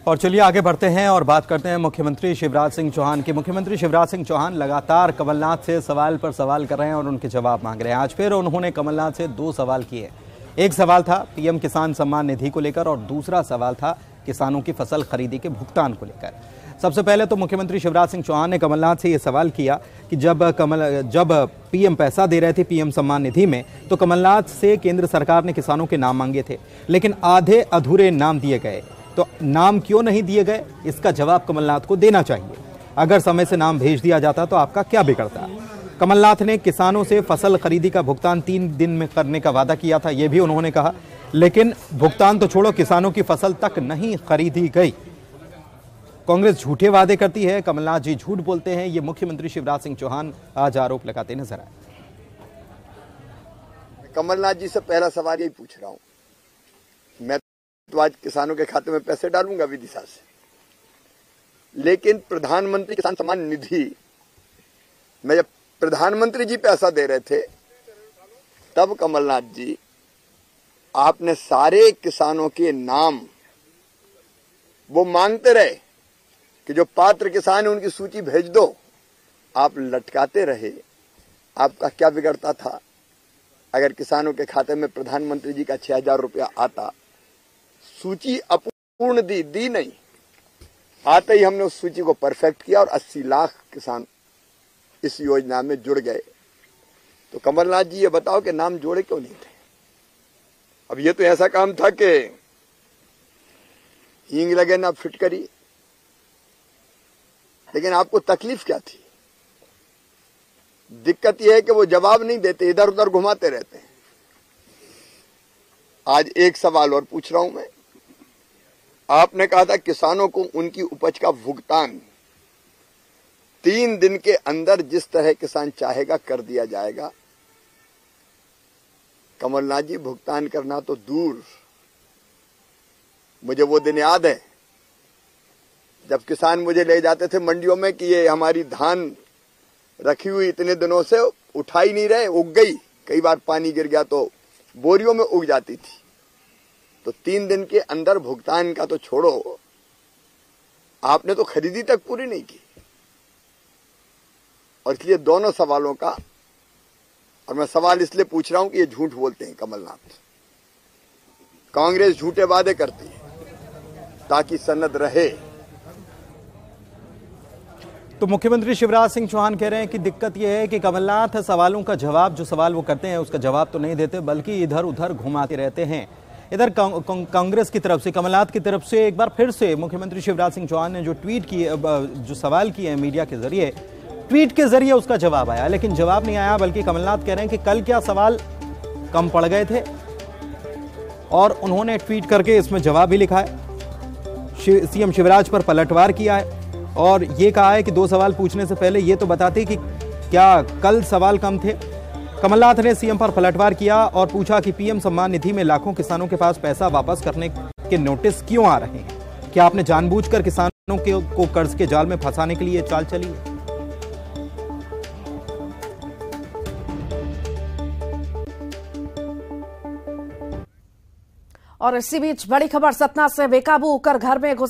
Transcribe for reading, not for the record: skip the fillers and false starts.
और चलिए आगे बढ़ते हैं और बात करते हैं मुख्यमंत्री शिवराज सिंह चौहान की। मुख्यमंत्री शिवराज सिंह चौहान लगातार कमलनाथ से सवाल पर सवाल कर रहे हैं और उनके जवाब मांग रहे हैं। आज फिर उन्होंने कमलनाथ से 2 सवाल किए। एक सवाल था पीएम किसान सम्मान निधि को लेकर और दूसरा सवाल था किसानों की फसल खरीदी के भुगतान को लेकर। सबसे पहले तो मुख्यमंत्री शिवराज सिंह चौहान ने कमलनाथ से यह सवाल किया कि जब पीएम पैसा दे रहे थे पीएम सम्मान निधि में, तो कमलनाथ से केंद्र सरकार ने किसानों के नाम मांगे थे, लेकिन आधे अधूरे नाम दिए गए। तो नाम क्यों नहीं दिए गए, इसका जवाब कमलनाथ को देना चाहिए। अगर समय से नाम भेज दिया जाता तो आपका क्या बिगड़ता। कमलनाथ ने किसानों से फसल खरीदी का भुगतान 3 दिन में करने का वादा किया था, यह भी उन्होंने कहा, लेकिन भुगतान तो छोड़ो, किसानों की फसल तक नहीं खरीदी गई। कांग्रेस झूठे वादे करती है, कमलनाथ जी झूठ बोलते हैं, ये मुख्यमंत्री शिवराज सिंह चौहान आज आरोप लगाते नजर आए। कमलनाथ जी से पहला सवाल यही पूछ रहा हूं, मैं तो आज किसानों के खाते में पैसे डालूंगा विदिशा से, लेकिन प्रधानमंत्री किसान सम्मान निधि में जब प्रधानमंत्री जी पैसा दे रहे थे, तब कमलनाथ जी आपने सारे किसानों के नाम वो मांगते रहे कि जो पात्र किसान है उनकी सूची भेज दो, आप लटकाते रहे। आपका क्या बिगड़ता था अगर किसानों के खाते में प्रधानमंत्री जी का 6,000 रुपया आता। सूची अपूर्ण दी नहीं, आते ही हमने उस सूची को परफेक्ट किया और 80 लाख किसान इस योजना में जुड़ गए। तो कमलनाथ जी ये बताओ कि नाम जोड़े क्यों नहीं थे। अब ये तो ऐसा काम था कि हींग लगे ना फिटकरी, लेकिन आपको तकलीफ क्या थी। दिक्कत यह है कि वो जवाब नहीं देते, इधर उधर घुमाते रहते हैं। आज एक सवाल और पूछ रहा हूं मैं, आपने कहा था किसानों को उनकी उपज का भुगतान 3 दिन के अंदर जिस तरह किसान चाहेगा कर दिया जाएगा। कमलनाथ जी भुगतान करना तो दूर, मुझे वो दिन याद है जब किसान मुझे ले जाते थे मंडियों में कि ये हमारी धान रखी हुई इतने दिनों से उठा ही नहीं रहे, उग गई, कई बार पानी गिर गया तो बोरियों में उग जाती थी। तो 3 दिन के अंदर भुगतान का तो छोड़ो, आपने तो खरीदी तक पूरी नहीं की। और इसलिए दोनों सवालों का, और मैं सवाल इसलिए पूछ रहा हूं कि ये झूठ बोलते हैं कमलनाथ। कांग्रेस झूठे वादे करती है ताकि सनद रहे। तो मुख्यमंत्री शिवराज सिंह चौहान कह रहे हैं कि दिक्कत यह है कि कमलनाथ सवालों का जवाब, जो सवाल वो करते हैं उसका जवाब तो नहीं देते, बल्कि इधर उधर घुमाते रहते हैं। इधर कांग्रेस की तरफ से, कमलनाथ की तरफ से एक बार फिर से मुख्यमंत्री शिवराज सिंह चौहान ने जो ट्वीट किए, जो सवाल किए हैं मीडिया के जरिए, ट्वीट के जरिए उसका जवाब आया, लेकिन जवाब नहीं आया। बल्कि कमलनाथ कह रहे हैं कि कल क्या सवाल कम पड़ गए थे, और उन्होंने ट्वीट करके इसमें जवाब भी लिखा है। सीएम शिवराज पर पलटवार किया है और ये कहा है कि 2 सवाल पूछने से पहले ये तो बताते कि क्या कल सवाल कम थे। कमलनाथ ने सीएम पर पलटवार किया और पूछा कि पीएम सम्मान निधि में लाखों किसानों के पास पैसा वापस करने के नोटिस क्यों आ रहे हैं। क्या आपने जानबूझकर किसानों को कर्ज के जाल में फंसाने के लिए चाल चली है। और इसी बीच बड़ी खबर, सतना से बेकाबू होकर घर में घुस